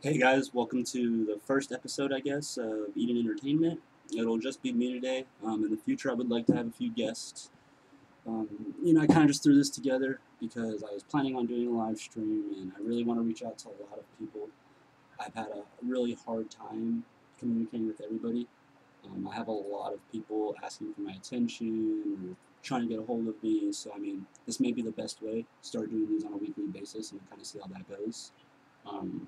Hey guys, welcome to the first episode, I guess, of Eden Entertainment. It'll just be me today. In the future, I would like to have a few guests. I kind of just threw this together because I was planning on doing a live stream and I really want to reach out to a lot of people. I've had a really hard time communicating with everybody. I have a lot of people asking for my attention or trying to get a hold of me, so this may be the best way. Start doing these on a weekly basis and kind of see how that goes. Um,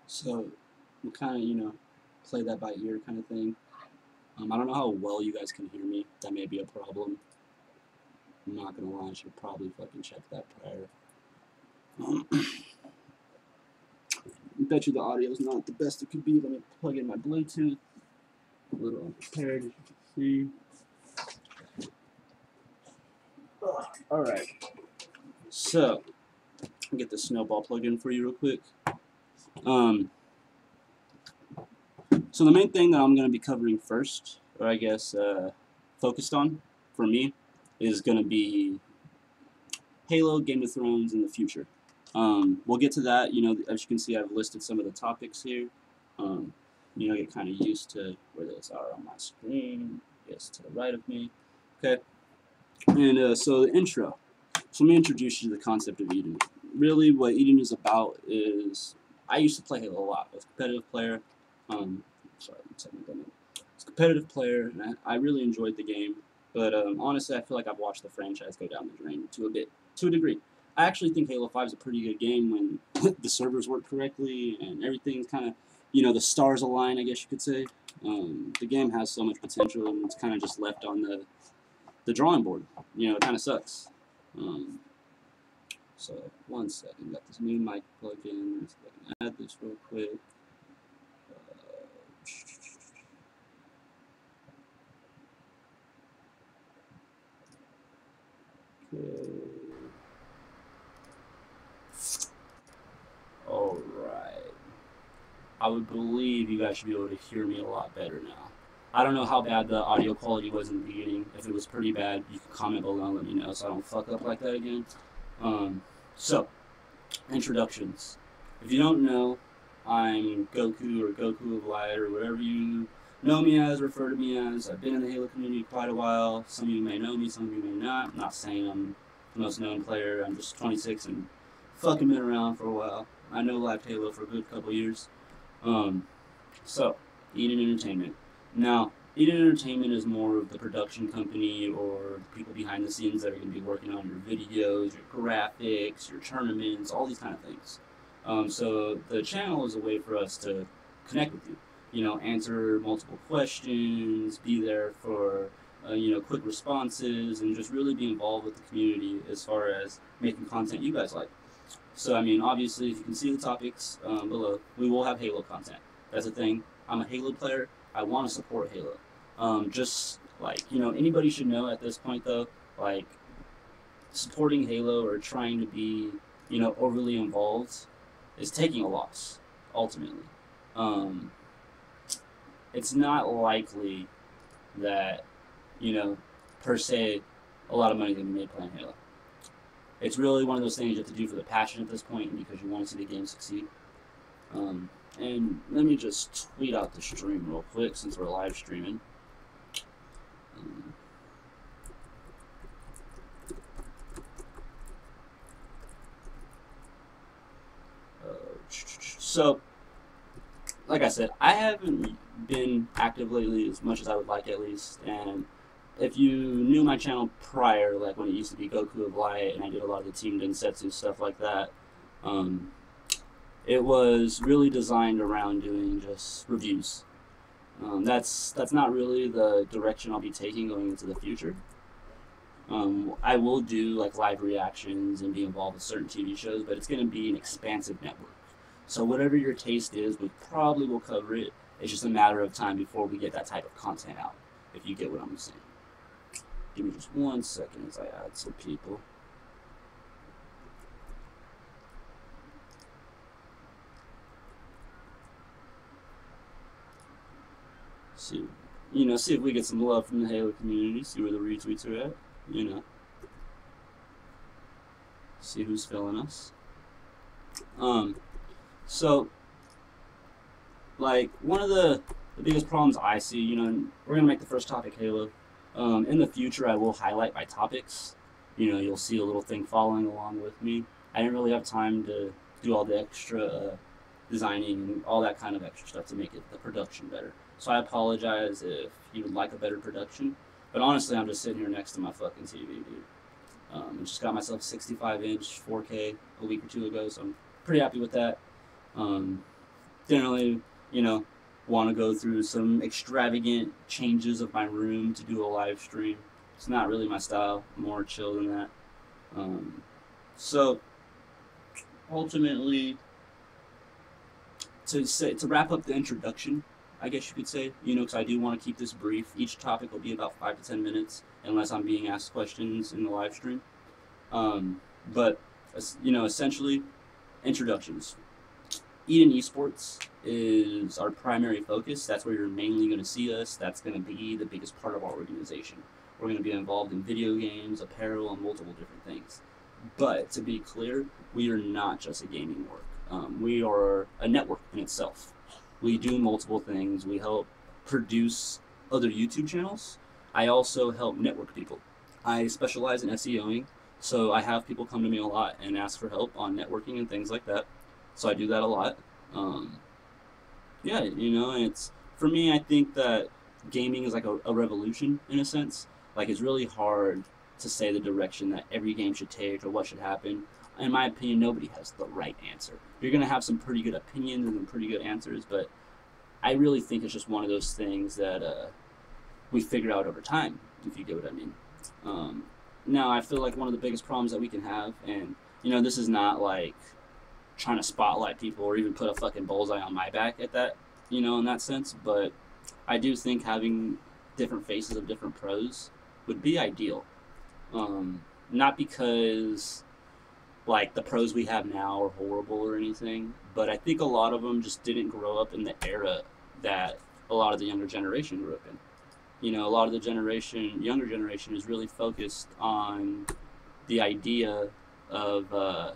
So we'll kind of, play that by ear kind of thing. I don't know how well you guys can hear me. That may be a problem. I'm not going to lie, I should probably fucking check that prior. I bet you the audio is not the best it could be. Let me plug in my Bluetooth. A little unprepared, as you can see. Alright. So, I'll get the snowball plugged in for you real quick. So the main thing that I'm going to be covering first, or I guess focused on, for me, is going to be Halo, Game of Thrones in the future. We'll get to that. As you can see, I've listed some of the topics here. Get kind of used to where those are on my screen. Yes, to the right of me. Okay. And so the intro. So let me introduce you to the concept of Eden. Really, what Eden is about is, I used to play Halo a lot. I was a competitive player. Sorry, it's a competitive player, and I really enjoyed the game. But honestly, I feel like I've watched the franchise go down the drain to a degree. I actually think Halo 5 is a pretty good game when the servers work correctly and everything's kind of, the stars align, I guess you could say. The game has so much potential, and it's kind of just left on the drawing board. It kind of sucks. So, one second, got this new mic plugged in. So I can add this real quick. Alright. I would believe you guys should be able to hear me a lot better now. I don't know how bad the audio quality was in the beginning. If it was pretty bad, you can comment below and let me know so I don't fuck up like that again. So, introductions. If you don't know, I'm Goku or Goku of Light or whatever you know me as, refer to me as. I've been in the Halo community quite a while. Some of you may know me, some of you may not. I'm not saying I'm the most known player. I'm just 26 and fucking been around for a while. I know live Halo for a good couple years. So, Eden Entertainment. Now, Eden Entertainment is more of the production company or the people behind the scenes that are going to be working on your videos, your graphics, your tournaments, all these kind of things. So the channel is a way for us to connect with you. Answer multiple questions, be there for quick responses, and just really be involved with the community as far as making content you guys like. So, obviously, if you can see the topics below, we will have Halo content. That's the thing. I'm a Halo player. I want to support Halo. Just like, anybody should know at this point, though, like, supporting Halo or trying to be, overly involved is taking a loss, ultimately. It's not likely that, per se, a lot of money is going to be made playing Halo. It's really one of those things you have to do for the passion at this point and because you want to see the game succeed. And let me just tweet out the stream real quick since we're live streaming. So, like I said, I haven't been active lately as much as I would like at least, and if you knew my channel prior, like when it used to be Goku of Light and I did a lot of the Team Densetsu stuff like that, it was really designed around doing just reviews. That's not really the direction I'll be taking going into the future. I will do like live reactions and be involved with certain TV shows, but it's going to be an expansive network. So whatever your taste is, we probably will cover it. It's just a matter of time before we get that type of content out, if you get what I'm saying. Give me just 1 second as I add some people. See if we get some love from the Halo community, see where the retweets are at, see who's feeling us. So, like, one of the biggest problems I see, you know, and we're going to make the first topic Halo. In the future, I will highlight my topics. You know, you'll see a little thing following along with me. I didn't really have time to do all the extra designing and all that kind of extra stuff to make the production better. So I apologize if you would like a better production. But honestly, I'm just sitting here next to my fucking TV, dude. I just got myself 65-inch 4K a week or two ago, so I'm pretty happy with that. Didn't really, you know, want to go through some extravagant changes of my room to do a live stream. It's not really my style. I'm more chill than that. So ultimately, to wrap up the introduction, I guess you could say, you know, because I do want to keep this brief. Each topic will be about 5 to 10 minutes, unless I'm being asked questions in the live stream. But you know, essentially, introductions. Eden Esports is our primary focus. That's where you're mainly going to see us. That's going to be the biggest part of our organization. We're going to be involved in video games, apparel, and multiple different things. But to be clear, we are not just a gaming org. We are a network in itself. We do multiple things. We help produce other YouTube channels. I also help network people. I specialize in SEOing, so I have people come to me a lot and ask for help on networking and things like that. So I do that a lot. Yeah, you know, and it's, for me, I think that gaming is like a revolution in a sense. Like, it's really hard to say the direction that every game should take or what should happen. In my opinion, nobody has the right answer. You're going to have some pretty good opinions and some pretty good answers, but I really think it's just one of those things that we figure out over time, if you get what I mean. Now, I feel like one of the biggest problems that we can have, and, you know, this is not like trying to spotlight people or even put a fucking bullseye on my back at that, you know, in that sense, but I do think having different faces of different pros would be ideal. Not because like the pros we have now are horrible or anything, but I think a lot of them just didn't grow up in the era that a lot of the younger generation grew up in. You know, a lot of the younger generation is really focused on the idea of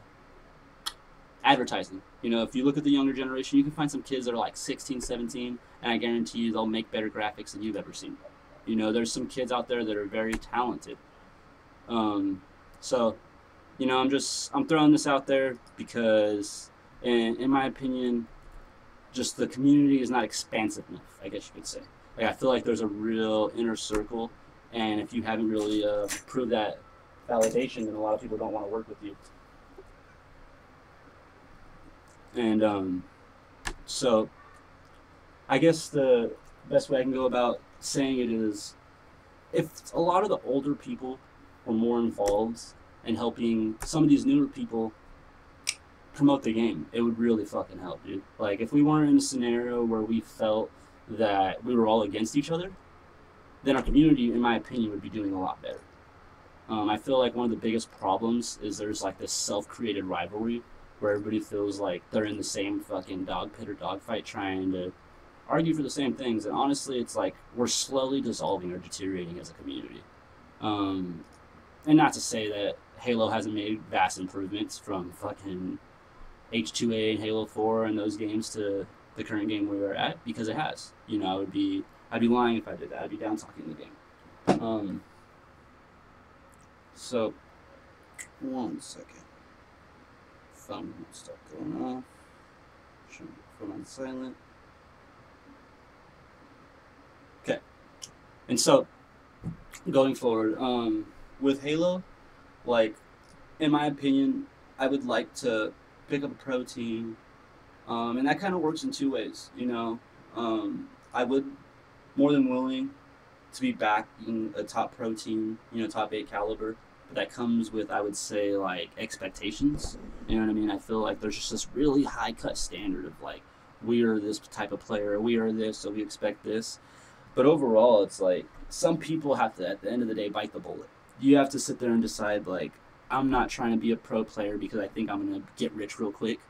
advertising. You know, if you look at the younger generation, you can find some kids that are like 16, 17, and I guarantee you they'll make better graphics than you've ever seen. You know, there's some kids out there that are very talented. So, you know, I'm throwing this out there because, in my opinion, just the community is not expansive enough, I guess you could say. Like, I feel like there's a real inner circle, and if you haven't really proved that validation, then a lot of people don't want to work with you. And so I guess the best way I can go about saying it is, if a lot of the older people were more involved in helping some of these newer people promote the game, it would really fucking help, dude. Like, if we weren't in a scenario where we felt that we were all against each other, then our community, in my opinion, would be doing a lot better. I feel like one of the biggest problems is there's like this self-created rivalry where everybody feels like they're in the same fucking dog pit or dog fight trying to argue for the same things. And honestly, it's like we're slowly dissolving or deteriorating as a community. And not to say that Halo hasn't made vast improvements from fucking H2A and Halo 4 and those games to the current game we are at, because it has. You know, I'd be lying if I did that. I'd be down talking the game. So, one second. Phone stuff going off. Phone on silent. Okay. And so, going forward, with Halo, like, in my opinion, I would like to pick up a pro team, and that kind of works in two ways, you know. I would more than willing to be backing a top pro team, you know, top 8 caliber, but that comes with, I would say, like, expectations, you know what I mean? I feel like there's just this really high cut standard of, like, we are this type of player, we are this, so we expect this. But overall, it's like, some people have to, at the end of the day, bite the bullet. You have to sit there and decide, like, I'm not trying to be a pro player because I think I'm going to get rich real quick,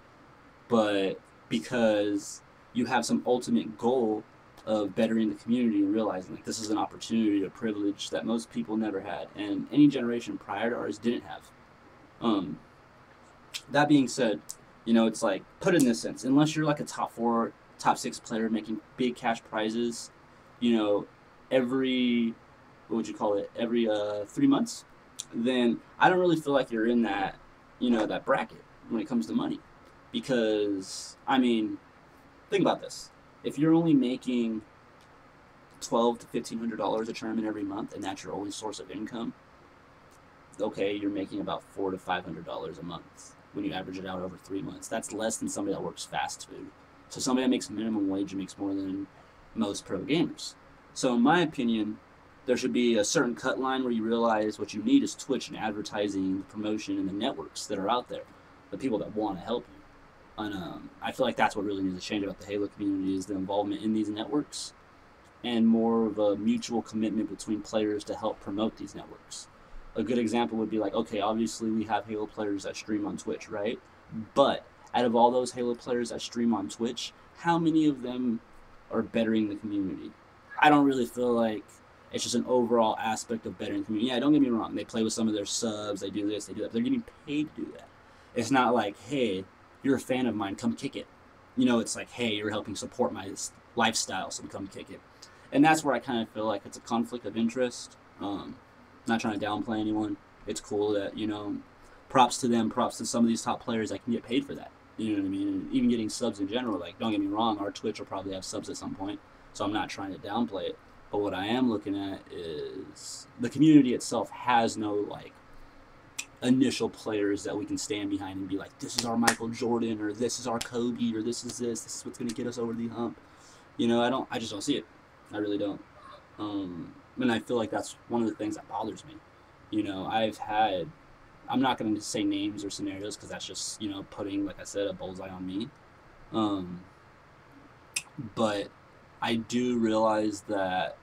but because you have some ultimate goal of bettering the community and realizing, like, this is an opportunity, a privilege that most people never had, and any generation prior to ours didn't have. That being said, You know, it's like, put it in this sense, unless you're like a top 4, top 6 player making big cash prizes, you know, every, what would you call it, every 3 months, then I don't really feel like you're in that, you know, that bracket when it comes to money. Because, I mean, think about this. If you're only making $1,200 to $1,500 a tournament every month, and that's your only source of income, okay, you're making about $400 to $500 a month when you average it out over 3 months. That's less than somebody that works fast food. So somebody that makes minimum wage makes more than most pro gamers. So in my opinion, there should be a certain cut line where you realize what you need is Twitch and advertising, the promotion, and the networks that are out there, the people that want to help you. And I feel like that's what really needs to change about the Halo community, is the involvement in these networks and more of a mutual commitment between players to help promote these networks. A good example would be like, okay, obviously we have Halo players that stream on Twitch, right? But out of all those Halo players that stream on Twitch, how many of them are bettering the community? I don't really feel like it's just an overall aspect of bettering the community. Yeah, don't get me wrong. They play with some of their subs. They do this, they do that. They're getting paid to do that. It's not like, hey, you're a fan of mine, come kick it. You know, it's like, hey, you're helping support my lifestyle, so come kick it. And that's where I kind of feel like it's a conflict of interest. Not trying to downplay anyone. It's cool that, you know, props to them, props to some of these top players that can get paid for that. You know what I mean? And even getting subs in general, like, don't get me wrong, our Twitch will probably have subs at some point, so I'm not trying to downplay it. But what I am looking at is the community itself has no, like, initial players that we can stand behind and be like, this is our Michael Jordan, or this is our Kobe, or this is what's going to get us over the hump. You know, I just don't see it. I really don't. And I feel like that's one of the things that bothers me. You know, I'm not going to say names or scenarios because that's just, you know, putting, like I said, a bullseye on me. But I do realize that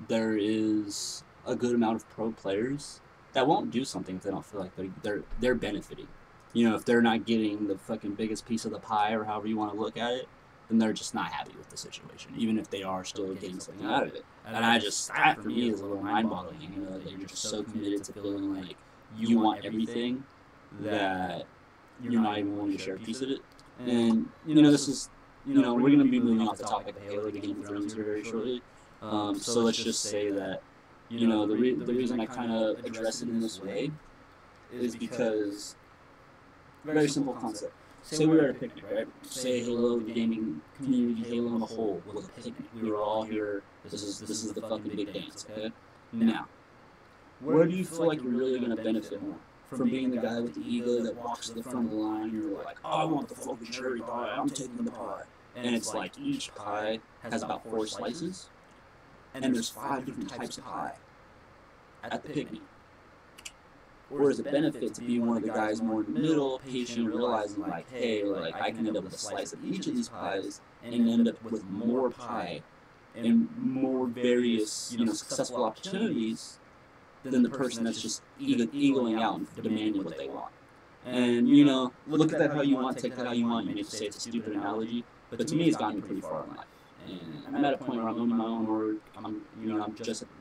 there is a good amount of pro players that won't do something if they don't feel like they're benefiting. You know, if they're not getting the fucking biggest piece of the pie, or however you want to look at it, then they're just not happy with the situation, even if they are still getting something out of it. And that for me is a little mind-boggling, you know, that you're just so committed to feeling like you want everything that you're not even willing to share a piece of it. And, you know, this is, you know, we're going to be moving off the topic of Halo to Game of Thrones here very shortly. So let's just say that, you know, the reason I kind of address it in this way is because, very simple concept. Say we were at a picnic, right? Say Halo, the gaming community, Halo in a whole, was a picnic. We were all here. This is the fucking big dance, okay? Now, where do you feel like you're really going to benefit more? From being the guy with the ego that walks to the front of the line, and you're like, oh, I want the fucking cherry pie, I'm taking the pie. And it's like each pie has about 4 slices, and there's 5 different types of pie at the picnic. Or is it benefit to be one of the guys more in the middle, patient, realizing like, hey, like I can end up with a slice of each of these pies and end up with more pie and more various, you know, successful opportunities than the person that's just egoing out and demanding what they want. And, you know, look at that how you want, take that how you want. You may say it's a stupid analogy, but to me it's gotten me pretty far in life. And I'm at a point where I'm owning my own word.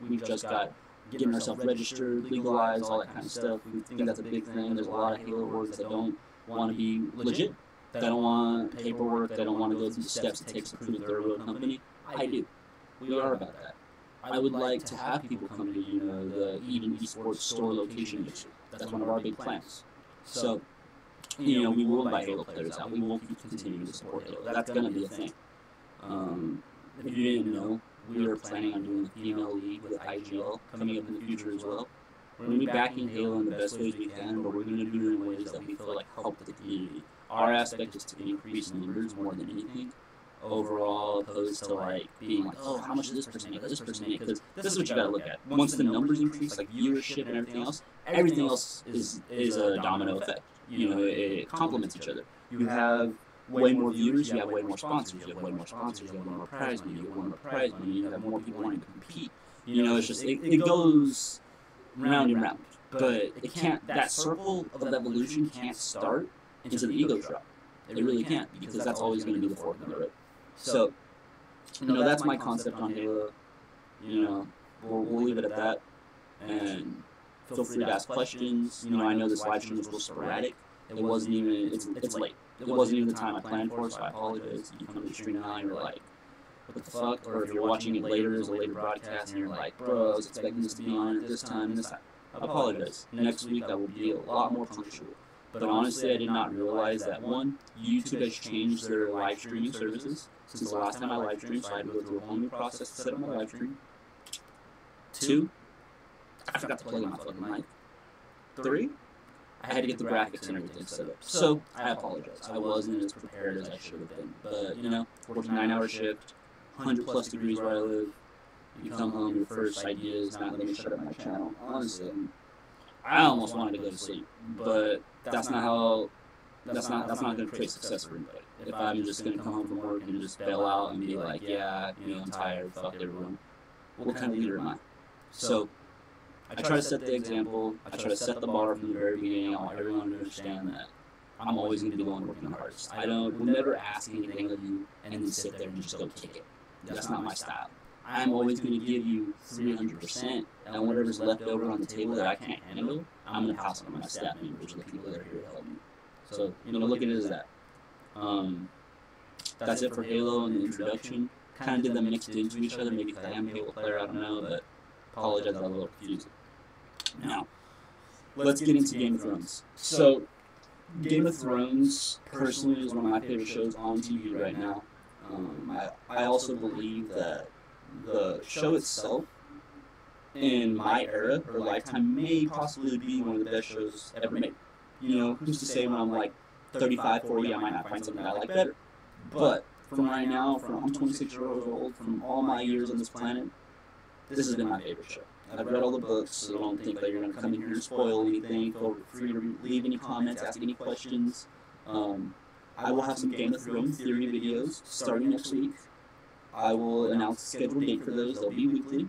We've just got getting ourselves registered, legalized, all that kind of stuff. We think that's a big thing. There's a lot of Halo orgs that don't want to be legit. They don't want paperwork. They don't want to go through the steps it takes to prove that they're a real company. I do. We are about that. I would like to have people come to, you know, the Eden Esports store location. That's one of our big plans. So, you know, we will invite Halo players out. We will keep continuing to support Halo. That's going to be a thing. If you didn't know, we are planning on doing a female league with IGL coming up in the future as well. We're going to be backing Halo in the best ways we can, but we're going to do it in ways that we feel like help the community. Our aspect is to increase numbers more than anything overall, opposed to like being like, oh, how much does this person make, this person make? Because this is what you got to look at. Once the numbers increase, like viewership and everything else is a domino effect. You know, it complements each other. You have way more viewers, you have way more sponsors, you have way more sponsors, you have way more prize money, you have way more prize money, you have more people wanting to compete. You know, it's just, it goes round and round. But it can't, that circle of evolution can't start into the ego trap. It really can't, because that's always going to be the fork in the road. So, you know, that's my concept on Halo. You know, we'll leave it at that. And feel free to ask questions. You know, I know this live stream is a little sporadic, It wasn't even, it's late. It wasn't even the time I planned for, so I apologize. You come to the stream now and you're like, what the fuck? Or if you're watching it later, as a later broadcast, and you're like, bro, I was expecting this to be on at this time and this time. I apologize. Next week I will be a lot more punctual. But honestly, I did not realize that, one, YouTube has changed their live streaming services since the last time I live streamed, so I had to go through a whole new process to set up my live stream. Two, I forgot to plug in my fucking mic. Three, I had to get the graphics and everything set up. So, I apologize. I wasn't as prepared as I should have been. But, you know, working 9-hour shift, 100 plus degrees where I live. You come home, your first idea is not let me shut up my channel. Honestly, I almost wanted to go to sleep, but that's not going to create success for anybody. If I'm just going to come home from work and just bail out and be like, yeah, you know, I'm tired, fuck everyone, what kind of leader am I? So I try to set the example. I try to set the bar from the very beginning. I want everyone to understand that I'm always going to be the one working the hardest. will never ask anything of you and then sit there and just go kick it. That's not my style. I'm always going to give you 300%, and whatever's left over on the table that I can't handle, I'm going to pass on to my staff members, the people that are here to help me. So, you know, look at it as that. That's it for Halo and the introduction. Kind of did them mixed into each other, maybe because I am a Halo player, I don't know, but apologize, I was a little confusing. Now, let's get into Game of Thrones. So, Game of Thrones, personally, is one of my favorite shows on TV right now. I also believe that the show itself, in my era or lifetime, may possibly be one of the best shows ever made. You know, who's to say when I'm like 35, 40, I might not find something I like better. But from right now, I'm 26 years old, from all my years on this planet, this has been my favorite show. I've read all the books, so don't think that you're going to come in here and spoil anything. Feel free to leave any comments, ask any questions. I will have some Game of Thrones theory videos starting next week. I will announce a scheduled date for those. They'll be weekly.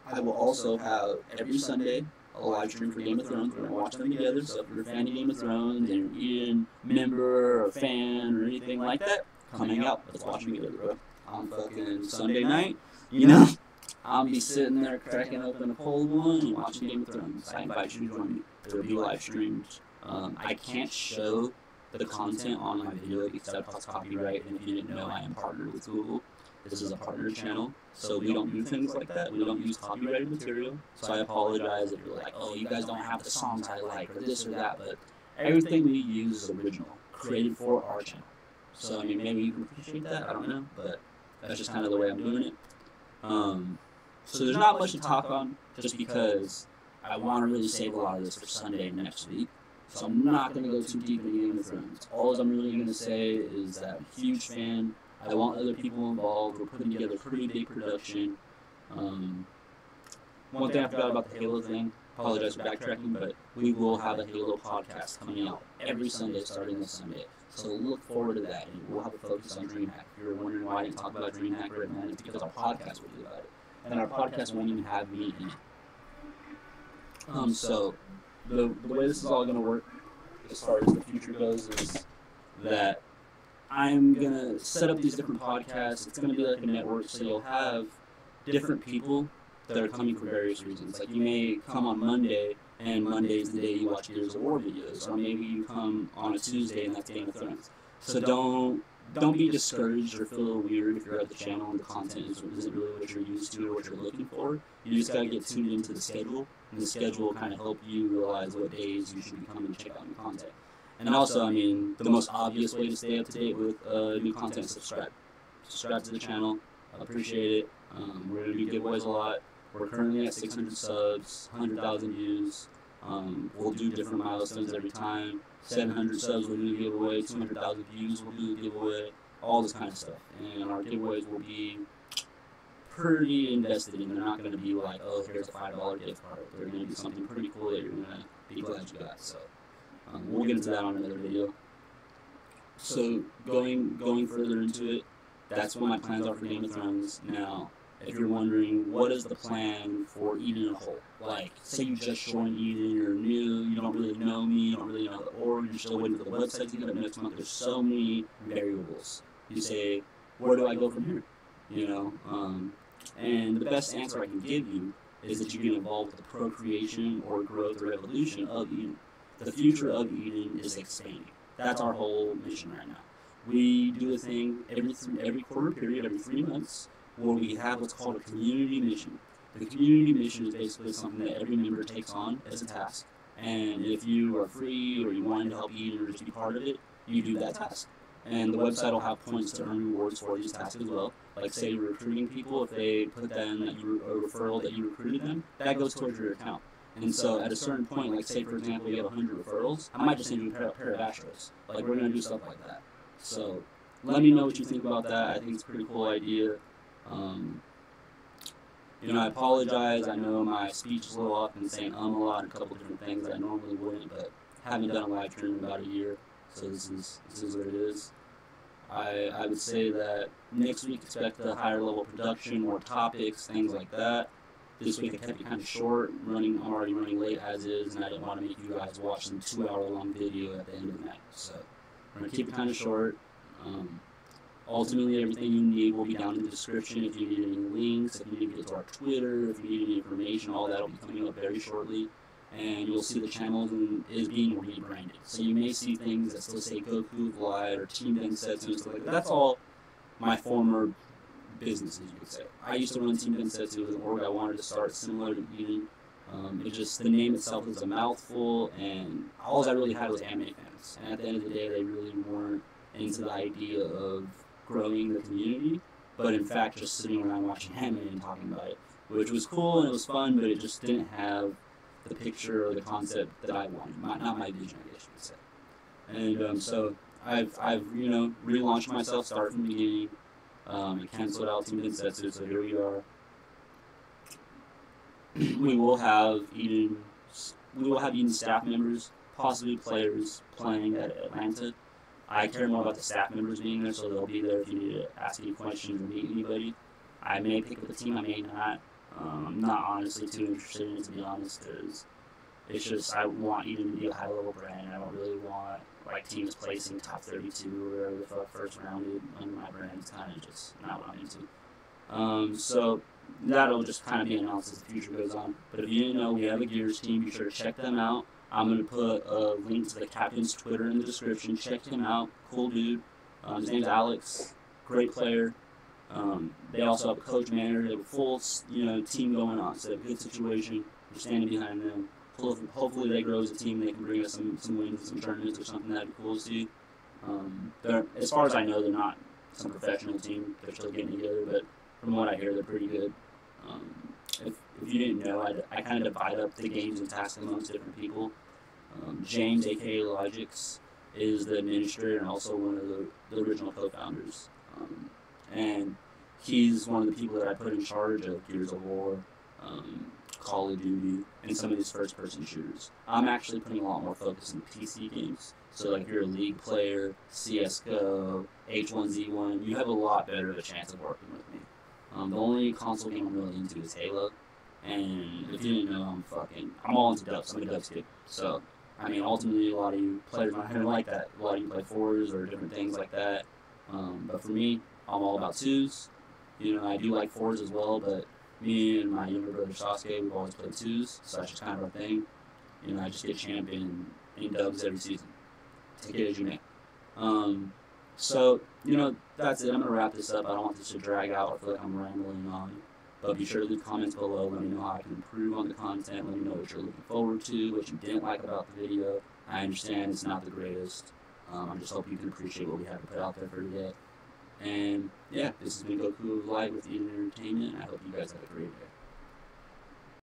I will also have every Sunday a live stream for Game of Thrones. We're going to watch them together. So if you're a fan of Game of Thrones and you're a member or a fan or anything like that, come hang out. Let's watch them together, bro. On fucking Sunday night, you know, I'll be sitting there cracking open a cold one and watching Game of Thrones. I invite you to join me. There will be live streams. I can't show the content on my video because I've lost copyright, and if you didn't know, I am partnered with Google. This is a partner channel, so we don't do things like that. We don't use copyrighted material, so I apologize if you're like, oh, you guys don't have the songs I like, or this or that, but everything we use is original, created for our channel. So, I mean, maybe you can appreciate that, I don't know, but that's just kind of the way I'm doing it. So there's not much to talk on, just because I want to really save a lot of this for Sunday next week. So I'm not going to go too deep into Game of Thrones. All I'm really going to say is that I'm a huge fan. I want other people involved. We're putting together a pretty big production. One thing I forgot about the Halo thing, apologize for backtracking, but we will have a Halo podcast coming out every Sunday starting this Sunday. So look forward to that, and we'll have a focus on DreamHack. If you're wondering why I didn't talk about DreamHack right now, it's because our podcast will be about it. And our podcast won't even have me in it. So the way this is all going to work as far as the future goes is that I'm going to set up these different podcasts. It's going to be like a network, so you'll have different people that are coming for various reasons. Like, you may come on Monday, and Monday is the day you watch Gears of War videos, or maybe you come on a Tuesday, and that's Game of Thrones. So don't be discouraged or feel weird if you're at the channel and the content isn't really what you're used to or what you're looking for. You just gotta get tuned into the schedule, and the schedule will kind of help you realize what days you should be coming and check out new content. And also, I mean, the most obvious way to stay up to date with new content is subscribe. Subscribe to the channel. I appreciate it. We're gonna do giveaways a lot. We're currently at 600 subs, 100,000 views. We'll do different milestones every time. 700 subs, we'll do a giveaway. 200,000 views, we'll do a giveaway. All this kind of stuff. And our giveaways will be pretty invested in. They're not going to be like, oh, here's a $5 gift card. They're going to be something pretty cool that you're going to be glad you got. So we'll get into that on another video. So going further into it, that's what my plans are for Game of Thrones. Now, if you're wondering, what is the plan for Eden and Whole? Like, say you just joined Eden, you're new, you don't really know me, you don't really know the org, you're still waiting for the website to get up next month. There's so many variables. You say, where do I go from here? You know, and the best answer I can give you is that you get involved with the procreation or growth or evolution of Eden. The future of Eden is expanding. That's our whole mission right now. We do a thing every quarter period, every 3 months, where we have what's called a community mission. The community mission is basically something that every member takes on as a task. And if you are free or you want to help Eden or just be part of it, you do that task. And the website will have points to earn rewards for these tasks as well. Like say you're recruiting people, if they put that in that you a referral that you recruited them, that goes towards your account. And so at a certain point, like say for example you have 100 referrals, I might just send you a pair of Astros. Like we're gonna do stuff like that. So let me know what you think about that. I think it's a pretty cool idea. I apologize. I know my speech is a little off and saying a lot, and a couple different things that I normally wouldn't, but haven't done a live stream in about a year, so this is what it is. I would say that next week expect a higher level production, more topics, things like that. This week I kept it kind of short, I'm already running late as is, and I didn't want to make you guys watch some 2-hour-long video at the end of the night. So we're going to keep it kind of short. Ultimately, everything you need will be down in the description. If you need any links, if you need to get to our Twitter, if you need any information, all that will be coming up very shortly. And you'll see the channel is being rebranded. So you may see things that still say Goku Glide or Team Densetsu and stuff like that. That's all my former businesses, you could say. I used to run Team Densetsu. It was an org I wanted to start similar to Eden. The name itself was a mouthful, and all I really had was anime fans. And at the end of the day, they really weren't into the idea of growing the community, but in fact just sitting around watching anime and talking about it, which was cool and it was fun, but it just didn't have the picture or the concept that I wanted, not my vision, I guess you could say. And so I've relaunched myself, started from the beginning, and canceled out Team Densetsu, so here we are. We will have Eden staff members, possibly players playing at Atlanta. I care more about the staff members being there, so they'll be there if you need to ask any questions or meet anybody. I may pick up a team, I may not. I'm not honestly too interested in it, to be honest, because it's just I want Eden to be a high-level brand. I don't really want teams placing top 32 or whatever the fuck first rounded under my brand. It's kind of just not what I'm into. So that'll just kind of be announced as the future goes on. But if you didn't know, we have a Gears team. Be sure to check them out. I'm going to put a link to the captain's Twitter in the description. Check him out. Cool dude. His name's Alex. Great player. They also have a coach manager. They have a full team going on. So a good situation. We're standing behind them. Hopefully they grow as a team. They can bring us some wins, some tournaments or something. That'd be cool to see. As far as I know, they're not some professional team. They're still getting together. But from what I hear, they're pretty good. If you didn't know, I kind of divide up the games and tasks amongst different people. James, aka Logix, is the administrator and also one of the original co-founders. And he's one of the people that I put in charge of Gears of War, Call of Duty, and some of these first-person shooters. I'm actually putting a lot more focus in PC games. So if you're a League player, CSGO, H1Z1, you have a lot better of a chance of working with me. The only console game I'm really into is Halo. And if you didn't know, I'm all into dubs. I'm a dubs kid. So, ultimately, a lot of you players might not like that. A lot of you play 4s or different things like that. But for me, I'm all about 2s. I do like 4s as well, but me and my younger brother Sasuke, we've always played 2s, so that's just kind of our thing. I just get champion in dubs every season. Take it as you may. So, that's it. I'm going to wrap this up. I don't want this to drag out or feel like I'm rambling on. But be sure to leave comments below. Let me know how I can improve on the content. Let me know what you're looking forward to, what you didn't like about the video. I understand it's not the greatest. I just hope you can appreciate what we have to put out there for today. And, yeah, this has been Goku Live with Eden Entertainment. I hope you guys have a great day.